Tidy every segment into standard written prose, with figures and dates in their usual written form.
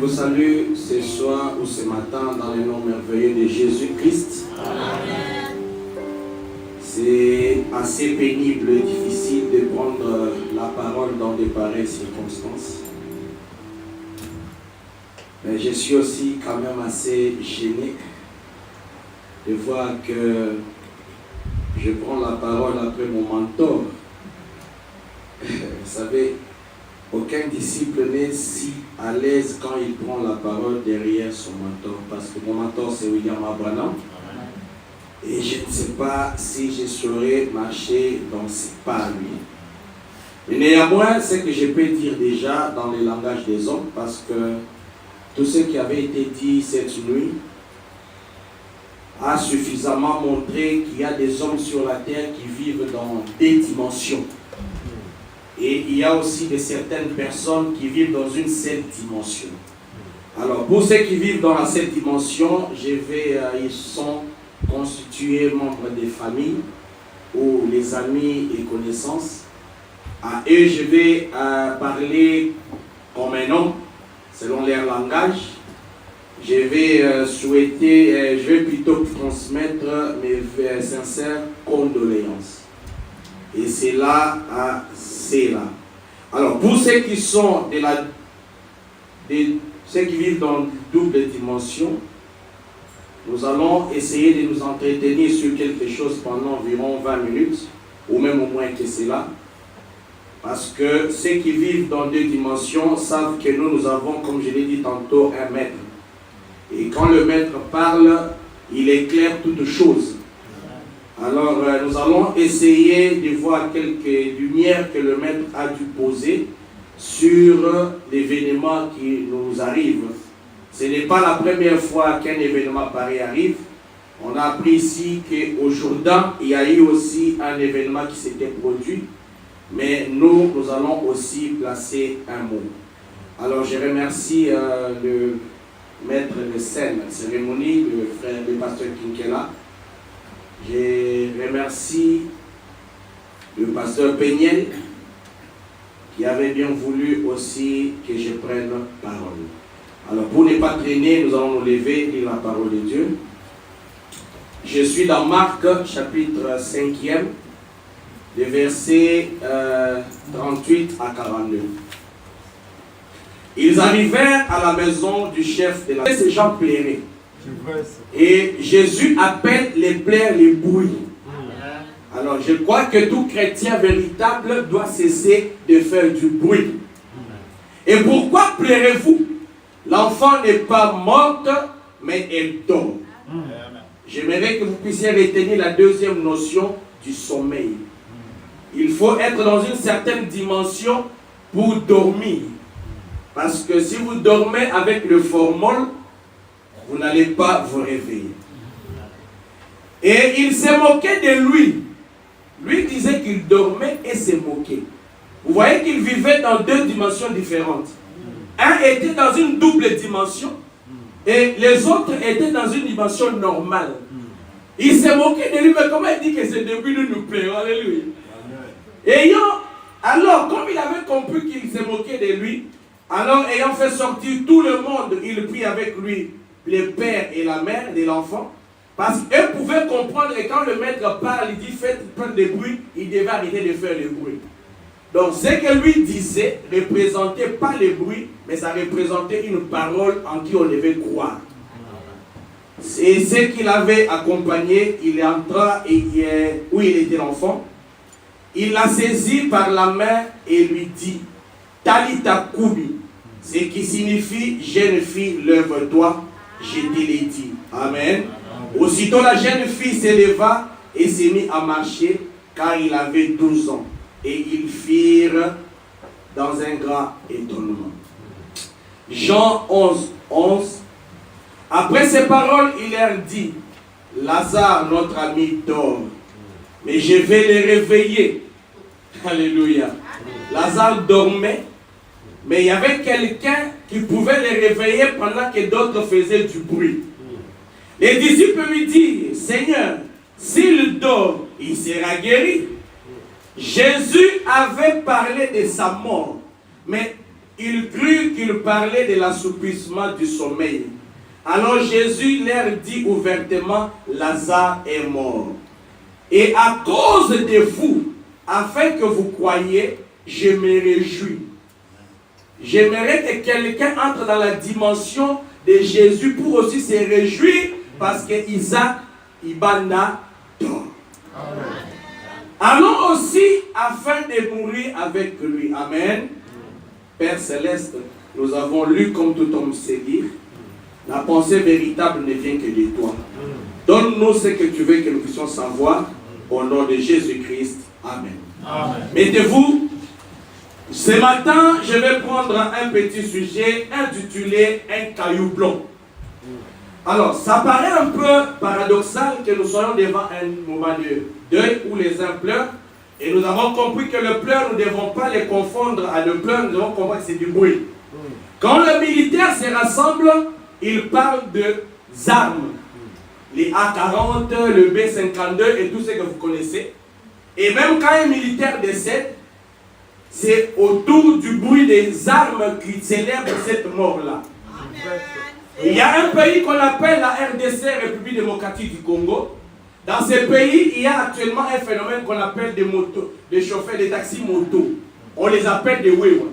vous salue ce soir ou ce matin dans le nom merveilleux de Jésus-Christ. C'est assez pénible et difficile de prendre la parole dans de pareilles circonstances. Mais je suis aussi quand même assez gêné de voir que je prends la parole après mon mentor. Vous savez, aucun disciple n'est si à l'aise quand il prend la parole derrière son mentor. Parce que mon mentor, c'est William Abraham. Et je ne sais pas si je saurais marcher dans ses pas à lui. Mais néanmoins, ce que je peux dire déjà dans le langage des hommes, parce que tout ce qui avait été dit cette nuit a suffisamment montré qu'il y a des hommes sur la terre qui vivent dans des dimensions. Et il y a aussi certaines personnes qui vivent dans une seule dimension. Alors, pour ceux qui vivent dans la seule dimension, ils sont constitués membres des familles ou les amis et connaissances. À eux, je vais parler comme un homme, selon leur langage. Je vais plutôt transmettre mes sincères condoléances. Et c'est là à cela. Alors, pour ceux qui sont ceux qui vivent dans une double dimension, nous allons essayer de nous entretenir sur quelque chose pendant environ 20 minutes, ou même au moins que cela. Parce que ceux qui vivent dans deux dimensions savent que nous avons, comme je l'ai dit tantôt, un maître. Et quand le maître parle, il éclaire toutes choses. Alors, nous allons essayer de voir quelques lumières que le maître a dû poser sur l'événement qui nous arrive. Ce n'est pas la première fois qu'un événement pareil arrive. On a appris ici qu'au Jourdain, il y a eu aussi un événement qui s'était produit. Mais nous allons aussi placer un mot. Alors, je remercie le maître de scène, cérémonie, le pasteur Kinkela. Je remercie le pasteur Peniel qui avait bien voulu aussi que je prenne parole. Alors pour ne pas traîner, nous allons nous lever et lire la parole de Dieu. Je suis dans Marc chapitre 5e, les versets 38 à 42. Ils arrivèrent à la maison du chef de la... Ces gens plairaient. Et Jésus appelle les plaies les bruits. Alors je crois que tout chrétien véritable doit cesser de faire du bruit. Et pourquoi plairez-vous? L'enfant n'est pas morte, mais elle dort. J'aimerais que vous puissiez retenir la deuxième notion du sommeil. Il faut être dans une certaine dimension pour dormir. Parce que si vous dormez avec le formol, vous n'allez pas vous réveiller. Et il s'est moqué de lui. Lui disait qu'il dormait et s'est moqué. Vous voyez qu'il vivait dans deux dimensions différentes. Un était dans une double dimension et les autres étaient dans une dimension normale. Il s'est moqué de lui, mais comment il dit que c'est depuis nous plairons? Alléluia. Alors, comme il avait compris qu'il s'est moqué de lui, alors ayant fait sortir tout le monde, il prit avec lui le père et la mère de l'enfant, parce qu'eux pouvaient comprendre, et quand le maître parle, il dit faites plein de bruit, il devait arrêter de faire le bruit. Donc ce que lui disait ne représentait pas le bruit, mais ça représentait une parole en qui on devait croire. C'est ce qu'il avait accompagné, il entra où il était l'enfant, il l'a saisi par la main et lui dit Talita Kumi, ce qui signifie jeune fille, lève-toi, je te l'ai dit. Amen. Aussitôt la jeune fille s'éleva et s'est mise à marcher car il avait 12 ans. Et ils firent dans un grand étonnement. Jean 11, 11. Après ces paroles, il leur dit Lazare, notre ami, dort, mais je vais le réveiller. Alléluia. Lazare dormait, mais il y avait quelqu'un qui pouvait le réveiller pendant que d'autres faisaient du bruit. Les disciples lui disent Seigneur, s'il dort, il sera guéri. Jésus avait parlé de sa mort, mais ils crurent qu'il parlait de l'assouplissement du sommeil. Alors Jésus leur dit ouvertement, Lazare est mort. Et à cause de vous, afin que vous croyiez, je me réjouis. J'aimerais que quelqu'un entre dans la dimension de Jésus pour aussi se réjouir parce que Isaac Ibanda dort. Allons aussi afin de mourir avec lui. Amen. Père Céleste, nous avons lu comme tout homme sait lire. La pensée véritable ne vient que de toi. Donne-nous ce que tu veux que nous puissions savoir. Au nom de Jésus-Christ. Amen. Amen. Mettez-vous. Ce matin, je vais prendre un petit sujet intitulé « Un caillou blanc ». Alors, ça paraît un peu paradoxal que nous soyons devant un moment de deuil où les uns pleurent. Et nous avons compris que le pleur, nous ne devons pas les confondre à le pleur, nous devons comprendre que c'est du bruit. Quand le militaire se rassemble, il parle de armes. Les A40, le B52 et tout ce que vous connaissez. Et même quand un militaire décède, c'est autour du bruit des armes qui célèbrent cette mort-là. Il y a un pays qu'on appelle la RDC, République démocratique du Congo. Dans ce pays, il y a actuellement un phénomène qu'on appelle des motos, des chauffeurs, des taxis motos. On les appelle des Wewa.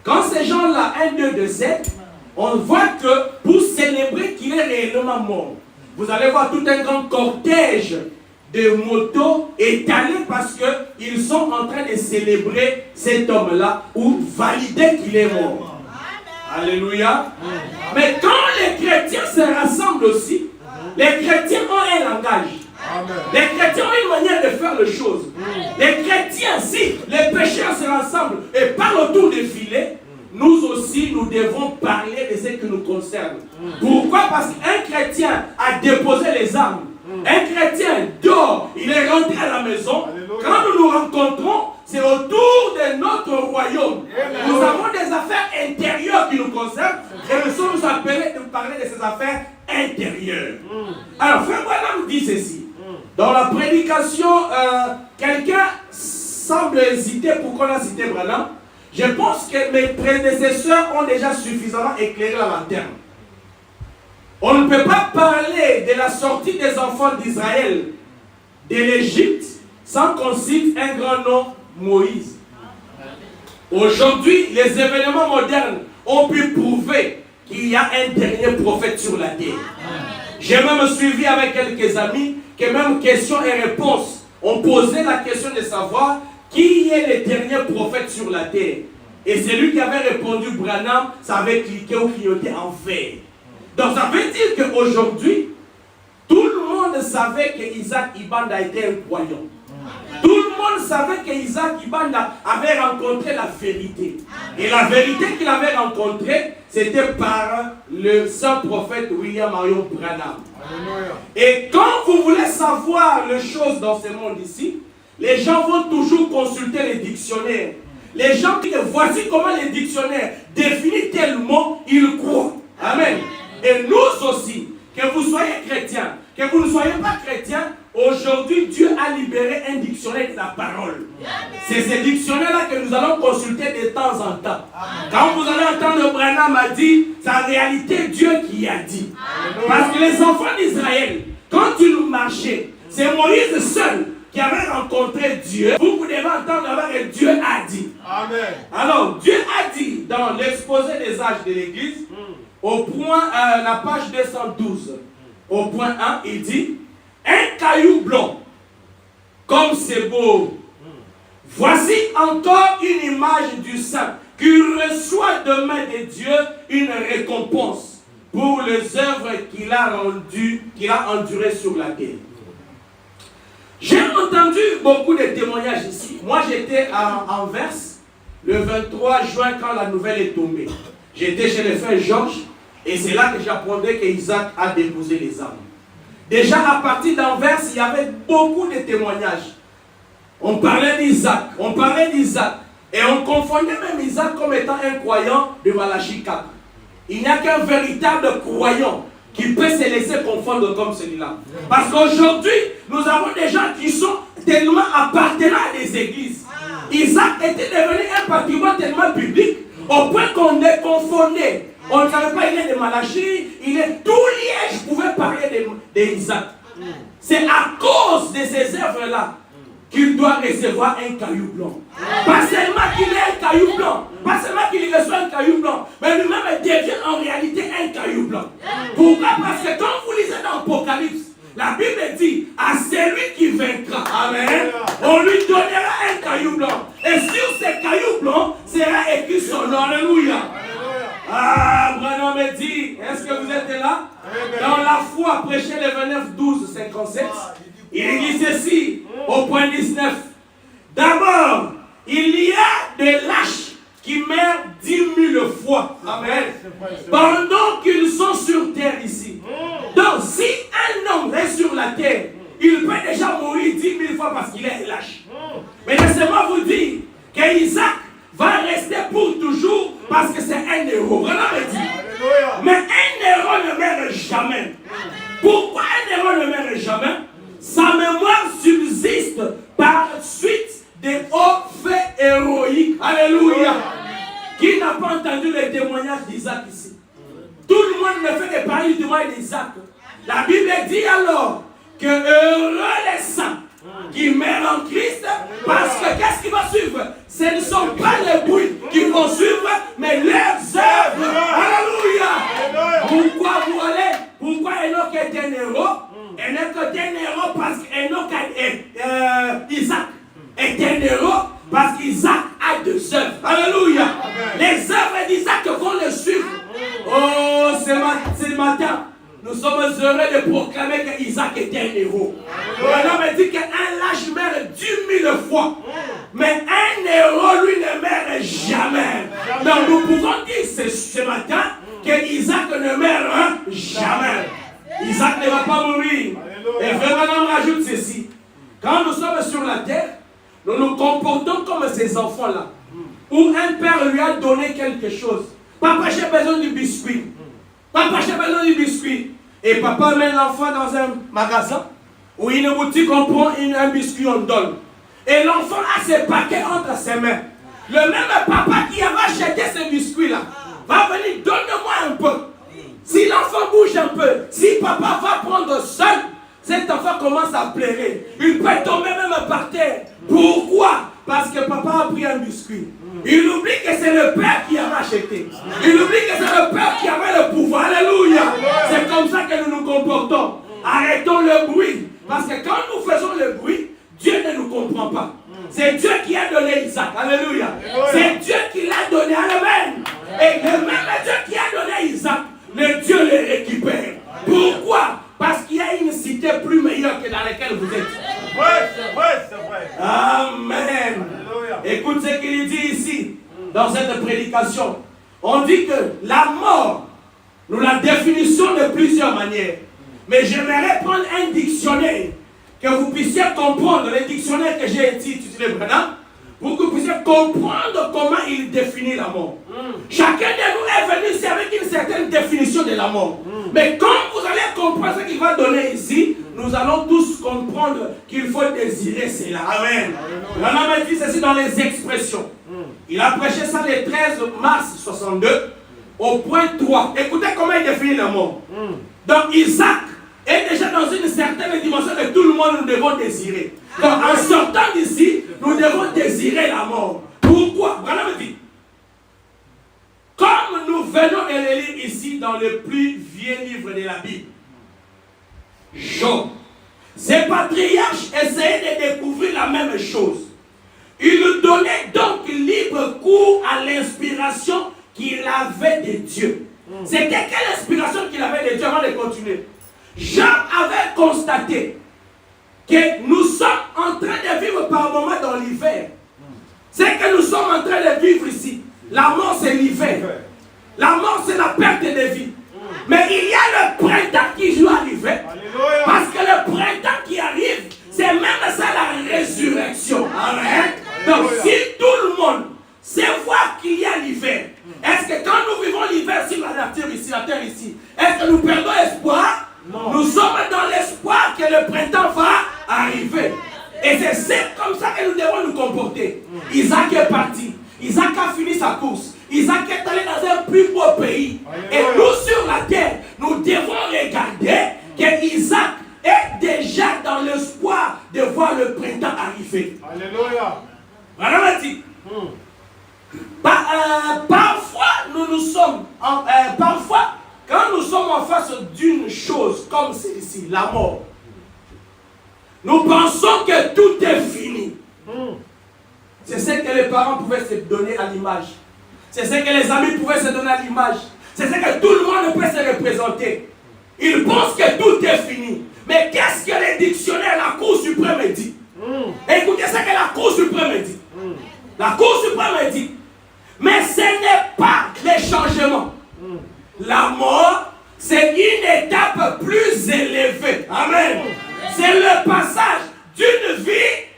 Quand ces gens-là, un d'eux décèdent, on voit que pour célébrer qu'il est réellement mort, vous allez voir tout un grand cortège de motos étalés parce qu'ils sont en train de célébrer cet homme-là ou valider qu'il est mort. Alléluia. Mais quand les chrétiens se rassemblent aussi, les chrétiens ont un langage. Les chrétiens ont une manière de faire les choses. Les chrétiens, si les pécheurs se rassemblent et parlent autour des filets, nous aussi, nous devons parler de ce qui nous concerne. Pourquoi? Parce qu'un chrétien a déposé les armes. Un chrétien dort, il est rentré à la maison. Quand nous nous rencontrons, c'est autour de notre royaume. Nous avons des affaires intérieures qui nous concernent et nous sommes appelés de parler de ces affaires intérieures. Alors, Frère Branham dit ceci. Dans la prédication, quelqu'un semble hésiter pourquoi on a cité Branham. Je pense que mes prédécesseurs ont déjà suffisamment éclairé la lanterne. On ne peut pas parler de la sortie des enfants d'Israël de l'Égypte sans qu'on cite un grand nom, Moïse. Aujourd'hui, les événements modernes ont pu prouver qu'il y a un dernier prophète sur la terre. J'ai même suivi avec quelques amis que même questions et réponses ont posé la question de savoir qui est le dernier prophète sur la terre. Et celui qui avait répondu Branham, ça avait cliqué ou clignoté en vert. Donc ça veut dire qu'aujourd'hui, tout le monde savait qu'Isaac Ibanda était un croyant. Tout le monde savait qu'Isaac Ibanda avait rencontré la vérité. Et la vérité qu'il avait rencontrée, c'était par le saint prophète William Marion Branham. Et quand vous voulez savoir les choses dans ce monde ici, les gens vont toujours consulter les dictionnaires. Les gens disent, voici comment les dictionnaires définissent tel mot, ils croient. Amen. Et nous aussi, que vous soyez chrétiens, que vous ne soyez pas chrétiens, aujourd'hui Dieu a libéré un dictionnaire de la parole. C'est ce dictionnaire-là que nous allons consulter de temps en temps. Quand vous allez entendre Branham a dit, c'est en réalité Dieu qui a dit. Parce que les enfants d'Israël, quand ils marchaient, c'est Moïse seul qui avait rencontré Dieu. Vous devez entendre alors que Dieu a dit. Amen. Alors, Dieu a dit dans l'exposé des âges de l'Église, au point, la page 212, au point 1, il dit, un caillou blanc, comme c'est beau. Voici encore une image du saint qui reçoit de main de Dieu une récompense pour les œuvres qu'il a endurées sur la terre. J'ai entendu beaucoup de témoignages ici. Moi, j'étais à Anvers le 23 juin quand la nouvelle est tombée. J'étais chez le frère Georges et c'est là que j'apprenais qu'Isaac a déposé les armes. Déjà, à partir d'Anvers, il y avait beaucoup de témoignages. On parlait d'Isaac, et on confondait même Isaac comme étant un croyant de Malachie 4. Il n'y a qu'un véritable croyant qui peut se laisser confondre comme celui-là. Parce qu'aujourd'hui, nous avons des gens qui sont tellement appartenant à des églises. Isaac était devenu un patrimoine tellement public Au point qu'on est confondu. On ne savait pas, il est de Malachie, il est tout lié, je pouvais parler d'Isaac. C'est à cause de ces œuvres-là qu'il doit recevoir un caillou blanc. Pas seulement qu'il ait un caillou blanc, pas seulement qu'il reçoit un caillou blanc, mais lui-même devient en réalité un caillou blanc. Pourquoi? Parce que quand vous lisez dans l'Apocalypse, la Bible dit à celui qui vaincra, amen, on lui donnera un caillou blanc. Et sur ce caillou blanc sera écrit son nom. Alléluia. Ah, Branham me dit, est-ce que vous êtes là? Dans la foi, prêchez le 29-12-57. Il dit ceci, au point 19. D'abord, il y a des lâches qui meurent 10 000 fois. Amen. Pendant qu'ils sont sur terre ici. Donc, si un homme est sur la terre, il peut déjà mourir 10 000 fois parce qu'il est lâche. Mais laissez-moi vous dire qu'Isaac va rester pour toujours parce que c'est un héros. Vraiment me dit. Mais un héros ne meurt jamais. Pourquoi un héros ne meurt jamais? Sa mémoire subsiste par suite des hauts faits héroïques. Alléluia. Qui n'a pas entendu les témoignages d'Isaac ici? Tout le monde ne fait que parler du témoignage d'Isaac. La Bible dit alors que heureux les saints qui meurent en Christ, parce que qu'est-ce qui va suivre? Ce ne sont pas les bruits qui vont suivre, mais leurs œuvres. Alléluia. Pourquoi vous allez? Pourquoi Enoch est un héros? Enoch est un héros parce qu'Isaac est un héros parce qu'Isaac a deux œuvres. Alléluia. Les œuvres d'Isaac vont le suivre. Oh, ce matin, nous sommes heureux de proclamer qu'Isaac était un héros. Maintenant, on dit qu'un lâche meurt 10 000 fois. Mais un héros, lui, ne meurt jamais. Donc, nous pouvons dire ce matin qu'Isaac ne meurt jamais. Isaac ne va pas mourir. Et vraiment, on rajoute ceci. Quand nous sommes sur la terre, nous nous comportons comme ces enfants-là. Où un père lui a donné quelque chose. Papa, j'ai besoin du biscuit. Papa, j'ai besoin du biscuit. Et papa met l'enfant dans un magasin ou une boutique, on prend un biscuit, on donne. Et l'enfant a ses paquets entre ses mains. Le même papa qui avait acheté ce biscuit-là va venir, donne-moi un peu. Si l'enfant bouge un peu, si papa va prendre seul, cet enfant commence à pleurer. Il peut tomber même par terre. Pourquoi? Parce que papa a pris un biscuit. Il oublie que c'est le père qui avait acheté. Il oublie que c'est le père qui avait le pouvoir. Alléluia. C'est comme ça que nous nous comportons. Arrêtons le bruit. Parce que quand nous faisons le bruit, Dieu ne nous comprend pas. C'est Dieu qui a donné Isaac. Alléluia. C'est Dieu qui l'a donné. Amen. Et le même Dieu qui a donné Isaac, le Dieu le récupère. Pourquoi? Parce qu'il y a une cité plus meilleure que dans laquelle vous êtes. Oui, c'est vrai, c'est vrai. Amen. Écoute ce qu'il dit ici, dans cette prédication. On dit que la mort, nous la définissons de plusieurs manières. Mais j'aimerais prendre un dictionnaire, que vous puissiez comprendre, le dictionnaire que j'ai étudié maintenant, pour que vous puissiez comprendre comment il définit la mort. Chacun de nous est venu ici avec une certaine définition de la mort. Mais quand vous allez comprendre ce qu'il va donner ici, nous allons tous comprendre qu'il faut désirer cela. Amen. On a dit ceci dans les expressions. Il a prêché ça le 13 mars 62 au point 3. Écoutez comment il définit la mort. Donc Isaac est déjà dans une certaine dimension que tout le monde nous devons désirer. Donc en sortant d'ici, nous devons désirer la mort. Pourquoi? Voilà me dit. Comme nous venons de le lire ici dans le plus vieux livre de la Bible, Job, ces patriarches essayaient de découvrir la même chose. Ils donnaient donc libre cours à l'inspiration qu'il avait de Dieu. C'était quelle inspiration qu'il avait de Dieu avant de continuer? Job avait constaté que nous sommes en train de vivre par moments dans l'hiver. C'est que nous sommes en train de vivre ici. La mort, c'est l'hiver. La mort, c'est la perte de vie. Mais il y a le printemps qui joue à l'hiver. Parce que le printemps qui arrive, c'est même ça la résurrection. Amen. Donc, si tout le monde sait voir qu'il y a l'hiver, est-ce que quand nous vivons l'hiver sur la nature ici, la terre ici, est-ce que nous perdons espoir? Non. Nous sommes dans l'espoir que le printemps va arriver. Et c'est comme ça que nous devons nous comporter. Isaac est parti. Isaac a fini sa course. Isaac est allé dans un plus beau pays. Et nous sur la terre, nous devons regarder que Isaac est déjà dans l'espoir de voir le printemps arriver. Alléluia. Voilà, dit. Parfois, parfois, quand nous sommes en face d'une chose comme celle-ci, la mort, nous pensons que tout est fini. C'est ce que les parents pouvaient se donner à l'image. C'est ce que les amis pouvaient se donner à l'image. C'est ce que tout le monde peut se représenter. Ils pensent que tout est fini. Mais qu'est-ce que les dictionnaires, la Cour suprême dit? Écoutez ce que la Cour suprême dit. La Cour suprême dit, mais ce n'est pas les changements. La mort, c'est une étape plus élevée. Amen. C'est le passage d'une vie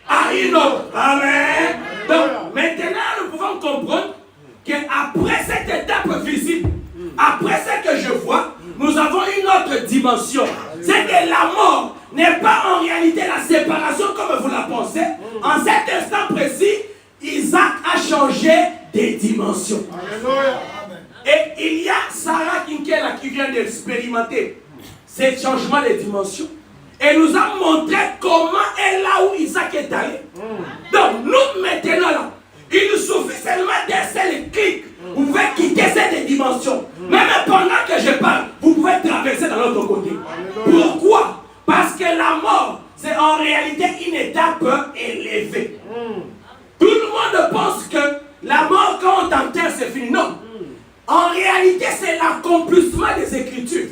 à une autre. Amen. Donc, maintenant, nous pouvons comprendre qu'après cette étape visible, après ce que je vois, nous avons une autre dimension. C'est que la mort n'est pas en réalité la séparation comme vous la pensez. En cet instant précis, Isaac a changé des dimensions. Alléluia. Et il y a Sarah Kinkela qui vient d'expérimenter ce changement de dimension. Et nous a montré comment est là où Isaac est allé. Donc nous maintenant là, il nous suffit seulement d'un seul clic. Vous pouvez quitter cette dimension. Même pendant que je parle, vous pouvez traverser dans l'autre côté. Pourquoi? Parce que la mort, c'est en réalité une étape élevée. Tout le monde pense que la mort, quand on t'enterre, c'est fini. Non. En réalité, c'est l'accomplissement des Écritures.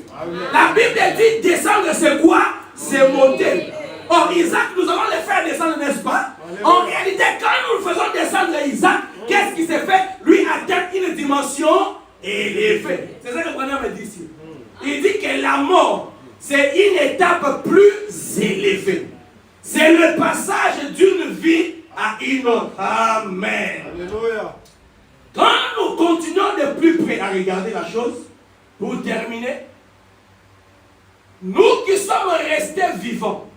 La Bible dit descendre, c'est quoi? C'est monter. Or, Isaac, nous allons le faire descendre, n'est-ce pas? En réalité, quand nous faisons descendre Isaac, qu'est-ce qui s'est fait? Lui atteint une dimension élevée. C'est ça que le Preneur me dit ici. Il dit que la mort, c'est une étape plus élevée. C'est le passage d'une vie à une autre. Amen. Alléluia. Quand nous continuons de plus près à regarder la chose, pour terminer, nous qui sommes restés vivants,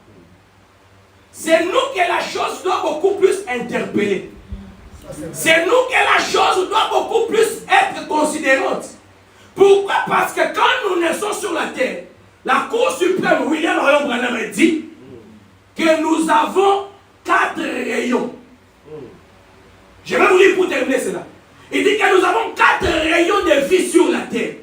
c'est nous que la chose doit beaucoup plus interpeller. C'est nous que la chose doit beaucoup plus être considérante. Pourquoi? Parce que quand nous naissons sur la terre, la Cour suprême, William Marion Branham dit que nous avons 4 rayons. Je vais vous lire pour terminer cela. Il dit que nous avons 4 rayons de vie sur la terre.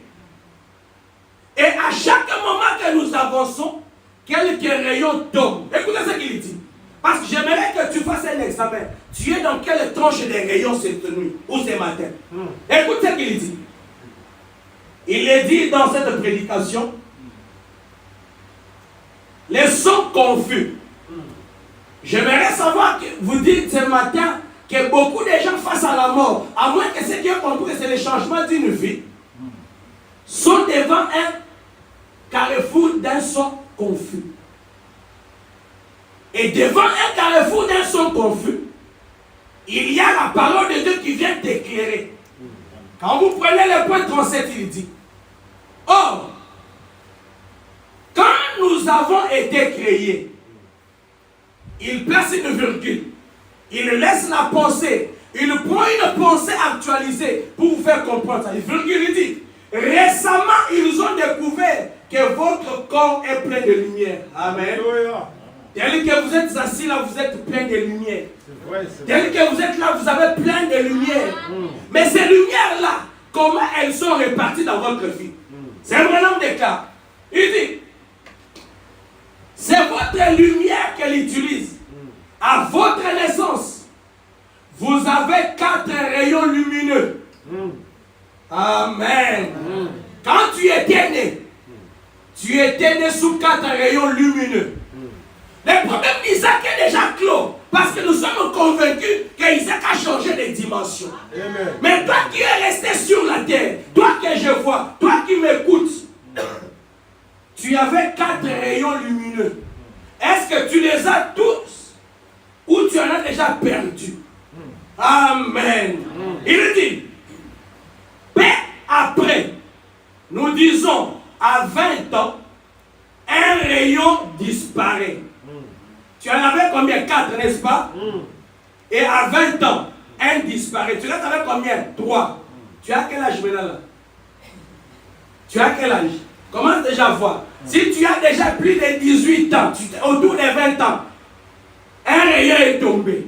Et à chaque moment que nous avançons, quelques rayons tombent. Écoutez ce qu'il dit. Parce que j'aimerais que tu fasses un examen. Tu es dans quelle tranche des rayons cette nuit ou ce matin? Écoute ce qu'il dit. Il est dit dans cette prédication, les sons confus. J'aimerais savoir que vous dites ce matin que beaucoup de gens face à la mort, à moins que ceux qui ont compris que c'est le changement d'une vie, sont devant un carrefour d'un son confus. Et devant un carrefour d'un son confus, il y a la parole de Dieu qui vient t'éclairer. Quand vous prenez le point 37, il dit, or, quand nous avons été créés, il place une virgule, il laisse la pensée, il prend une pensée actualisée pour vous faire comprendre ça. La virgule, il dit, récemment, ils ont découvert que votre corps est plein de lumière. Amen. Tel que vous êtes assis là, vous êtes plein de lumière. Tel que vous êtes là, vous avez plein de lumière. Mais ces lumières-là, comment elles sont réparties dans votre vie? C'est un vrai nombre de cas. Il dit, c'est votre lumière qu'elle utilise. À votre naissance, vous avez 4 rayons lumineux. Amen. Quand tu étais né sous 4 rayons lumineux. Le problème d'Isaac est déjà clos. Parce que nous sommes convaincus qu'Isaac a changé de dimension. Amen. Mais toi qui es resté sur la terre, toi que je vois, toi qui m'écoutes, tu avais 4 rayons lumineux. Est-ce que tu les as tous ou tu en as déjà perdu? Amen. Il dit, peu après, nous disons, à 20 ans, un rayon disparaît. Tu en avais combien? 4, n'est-ce pas? Et à 20 ans, un disparaît. Tu en avais combien? 3. Tu as quel âge maintenant là? Tu as quel âge? Commence déjà à voir. Si tu as déjà plus de 18 ans, autour de 20 ans, un rayon est tombé.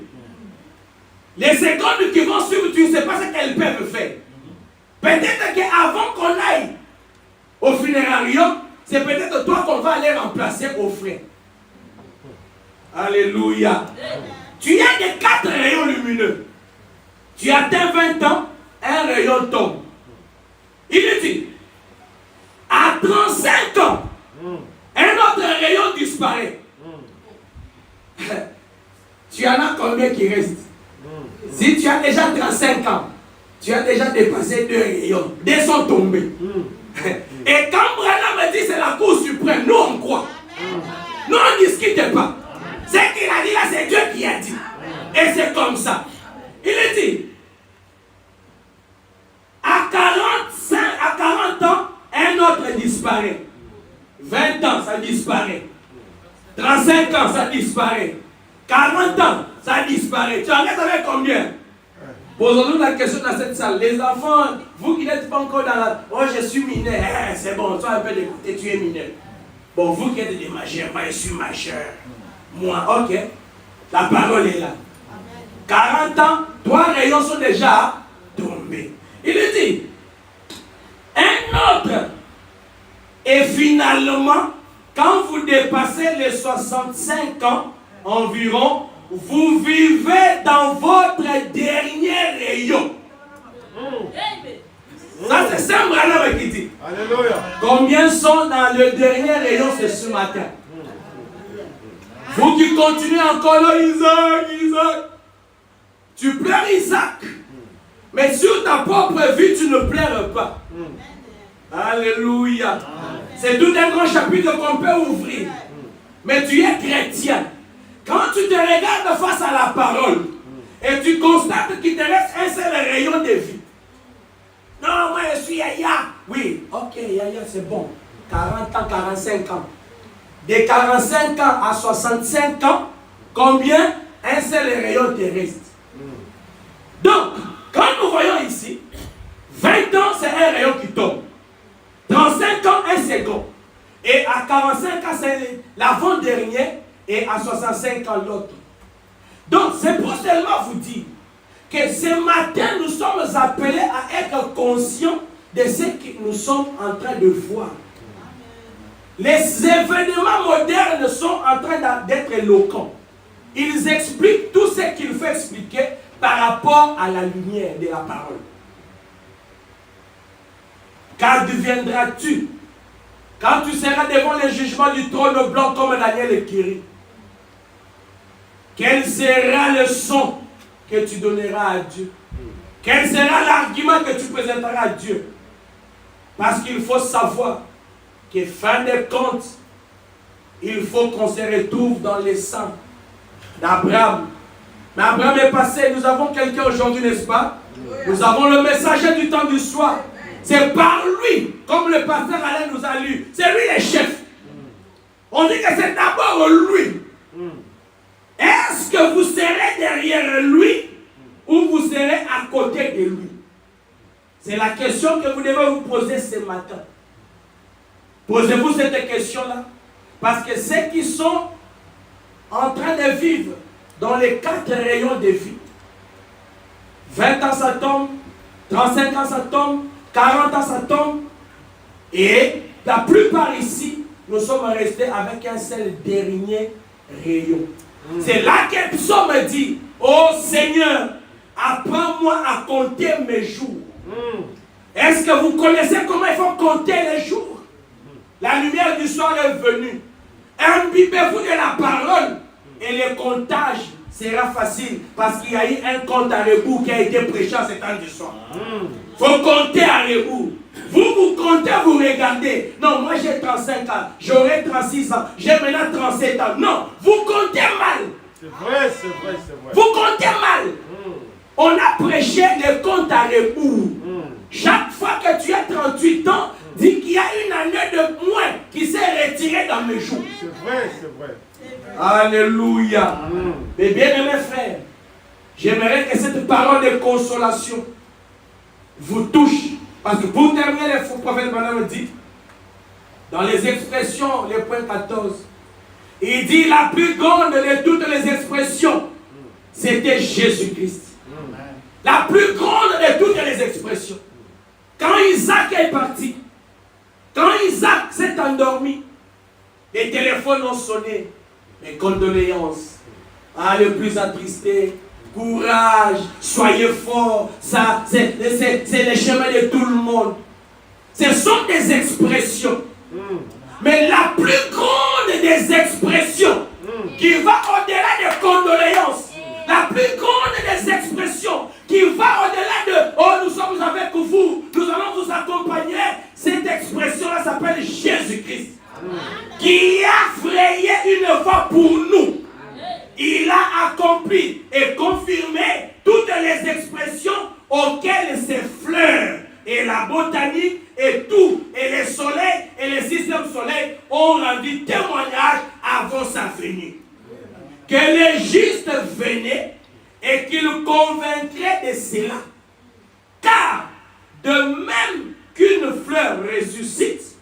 Les secondes qui vont suivre, tu ne sais pas ce qu'elles peuvent faire. Peut-être qu'avant qu'on aille au funérarium, c'est peut-être toi qu'on va aller remplacer au frais. Alléluia. Tu as des 4 rayons lumineux. Tu atteins 20 ans, un rayon tombe. Il dit, à 35 ans, un autre rayon disparaît. Tu en as combien qui restent? Si tu as déjà 35 ans, tu as déjà dépassé 2 rayons. 2 sont tombés. Et quand Branham me dit c'est la Cour suprême, nous on croit. Nous on ne discute pas. Ce qu'il a dit là, c'est Dieu qui a dit. Et c'est comme ça. Il dit, à 40 ans, un autre disparaît. 20 ans, ça disparaît. 35 ans, ça disparaît. 40 ans, ça disparaît. Tu en restes avec combien? Posons-nous la question dans cette salle. Les enfants, vous qui n'êtes pas encore dans la... Oh, je suis mineur. C'est bon, toi un peu d'écouter, tu es mineur. Bon, vous qui êtes des majeurs, moi je suis majeur. Moi, ok. La parole est là. 40 ans, 3 rayons sont déjà tombés. Il dit, un autre. Et finalement, quand vous dépassez les 65 ans environ, vous vivez dans votre dernier rayon. Ça, c'est Saint Branham qui dit. Alléluia. Combien sont dans le dernier rayon ce matin? Vous qui continuez encore là, Isaac. Tu pleures Isaac. Mais sur ta propre vie, tu ne pleures pas. Alléluia. C'est tout un grand chapitre qu'on peut ouvrir. Mais tu es chrétien. Quand tu te regardes face à la parole et tu constates qu'il te reste un seul rayon de vie. Non, moi je suis Yaya. Oui, ok, Yaya, c'est bon. 40 ans, 45 ans. De 45 ans à 65 ans, combien? Un seul rayon te reste. Donc, quand nous voyons ici, 20 ans, c'est un rayon qui tombe. 35 ans, un second. Et à 45 ans, c'est l'avant-dernier. Et à 65 ans, l'autre. Donc, c'est pour seulement vous dire que ce matin, nous sommes appelés à être conscients de ce que nous sommes en train de voir. Les événements modernes sont en train d'être éloquents. Ils expliquent tout ce qu'il faut expliquer par rapport à la lumière de la parole. Qu'adviendras-tu quand tu seras devant le jugement du trône blanc comme Daniel écrit? Quel sera le son que tu donneras à Dieu? Quel sera l'argument que tu présenteras à Dieu? Parce qu'il faut savoir que fin de compte, il faut qu'on se retrouve dans les sangs d'Abraham. Mais Abraham est passé, nous avons quelqu'un aujourd'hui, n'est-ce pas? Nous avons le messager du temps du soir. C'est par lui, comme le pasteur Alain nous a lu, c'est lui le chef. On dit que c'est d'abord lui. Est-ce que vous serez derrière lui ou vous serez à côté de lui? C'est la question que vous devez vous poser ce matin. Posez-vous cette question-là. Parce que ceux qui sont en train de vivre dans les 4 rayons de vie, 20 ans ça tombe, 35 ans ça tombe, 40 ans ça tombe, et la plupart ici, nous sommes restés avec un seul dernier rayon. C'est là que Psaume dit, oh Seigneur, apprends-moi à compter mes jours. Est-ce que vous connaissez comment il faut compter les jours? La lumière du soir est venue. Imbibez-vous de la parole et le comptage sera facile parce qu'il y a eu un compte à rebours qui a été prêché en ce temps du soir. Il faut compter à rebours. Vous comptez, vous regardez. Non, moi j'ai 35 ans, j'aurai 36 ans, j'ai maintenant 37 ans. Non, vous comptez mal. C'est vrai, c'est vrai, c'est vrai. Vous comptez mal. On a prêché le compte à rebours. Chaque fois que tu as 38 ans, dis qu'il y a une année de moins qui s'est retirée dans mes jours. C'est vrai, c'est vrai. Alléluia. Mais bien aimés frères, j'aimerais que cette parole de consolation vous touche. Parce que pour terminer, le prophète Branham dit, dans les expressions, les points 14, il dit la plus grande de toutes les expressions, c'était Jésus-Christ. La plus grande de toutes les expressions. Quand Isaac est parti, quand Isaac s'est endormi, les téléphones ont sonné. Mes condoléances. Ah, le plus attristé. Courage, soyez forts. Ça, c'est le chemin de tout le monde. Ce sont des expressions. Mais la plus grande des expressions qui va au-delà des condoléances, la plus grande des expressions qui va au-delà de « Oh, nous sommes avec vous, nous allons vous accompagner », cette expression-là s'appelle Jésus-Christ, qui a frayé une voie pour nous. Il a accompli et confirmé toutes les expressions auxquelles ces fleurs et la botanique et tout, et les soleils et les systèmes solaires ont rendu témoignage avant sa venue. Que les justes venaient et qu'ils convainquaient de cela. Car de même qu'une fleur ressuscite,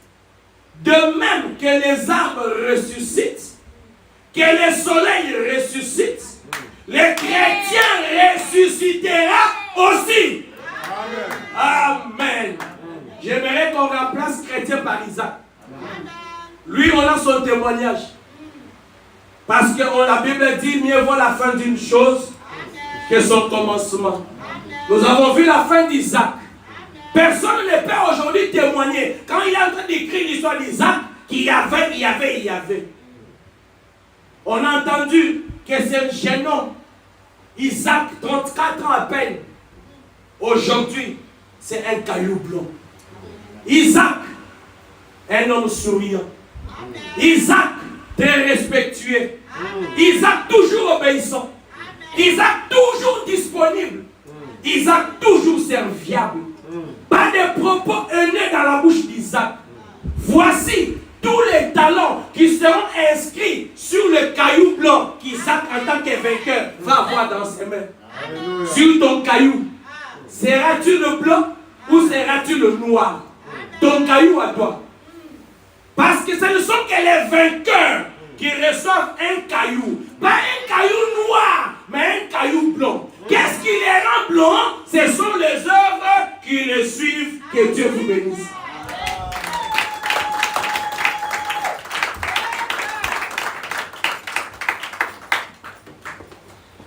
de même que les arbres ressuscitent, que le soleil ressuscite, les chrétiens ressuscitera aussi. Amen. J'aimerais qu'on remplace chrétien par Isaac. Lui, on a son témoignage. Parce que la Bible dit, mieux vaut la fin d'une chose que son commencement. Nous avons vu la fin d'Isaac. Personne ne peut aujourd'hui témoigner. Quand il est en train d'écrire l'histoire d'Isaac, qu'il y avait. On a entendu que c'est un jeune homme, Isaac, 34 ans à peine. Aujourd'hui, c'est un caillou blanc. Isaac, un homme souriant. Isaac, très respectueux. Isaac, toujours obéissant. Isaac, toujours disponible. Isaac, toujours serviable. Pas de propos haineux dans la bouche d'Isaac. Voici tous les talents qui seront inscrits sur le caillou blanc qu'Isaac, en tant que vainqueur, va avoir dans ses mains. Alléluia. Sur ton caillou, seras-tu le blanc ou seras-tu le noir? Ton caillou à toi. Parce que ce ne sont que les vainqueurs qui reçoivent un caillou. Pas